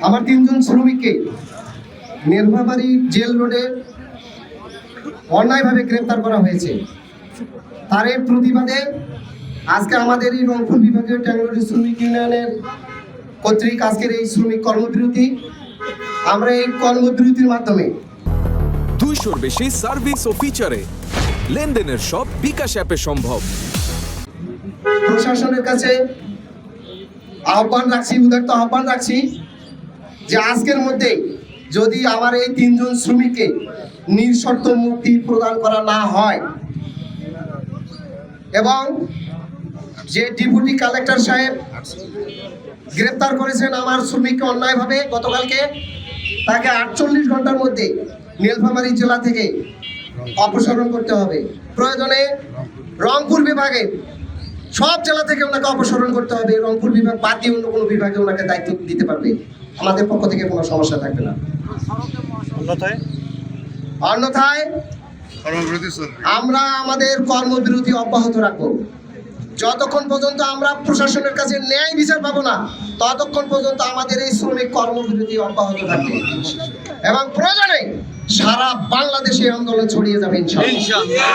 আমার 3 জন শ্রমিককে নির্মাবাড়ি জেল রোডে অন্যায়ভাবে গ্রেফতার করা হয়েছে। তার প্রতিবাদে আজকে আমাদের এই রংপুর বিভাগীয় ট্যাংলোরি শ্রমিক ইউনিয়নের কর্তৃক আজকের এই শ্রমিক কর্মবিরতি। আমরা এই কর্মবিরতির মাধ্যমে 200-র বেশি সার্ভিস ও ফিচারে লেনদেনের সব বিকাশ অ্যাপে সম্ভব। প্রশাসনের কাছে উদারত আহ্বান রাখছি যে আজকের মধ্যে যদি আমার এই 3 জন শ্রমিককে নিঃশর্ত মুক্তি প্রদান করা না হয় এবং যে ডেপুটি কালেক্টর সাহেব গ্রেফতার করেছেন আমার শ্রমিককে অন্যায়ভাবে গতকালকে, তাকে 48 ঘন্টার মধ্যে নীলফামারী জেলা থেকে অপসারণ করতে হবে। প্রয়োজনে রংপুর বিভাগে সব জেলা থেকে ওনাকে অপসারণ করতে হবে। রংপুর বিভাগ বাদ দিয়ে অন্য কোনো বিভাগে ওনাকে দায়িত্ব দিতে পারবে, আমাদের পক্ষ থেকে কোনো সমস্যা থাকবে না। অন্যথায় আমরা আমাদের কর্মবিরতি অব্যাহত রাখবো যতক্ষণ পর্যন্ত আমরা প্রশাসনের কাছে ন্যায় বিচার পাবো না, ততক্ষণ পর্যন্ত আমাদের এই শ্রমিক কর্মবিরতি অব্যাহত থাকবে এবং প্রয়োজনে সারা বাংলাদেশে আন্দোলন ছড়িয়ে যাবে ইনশাআল্লাহ।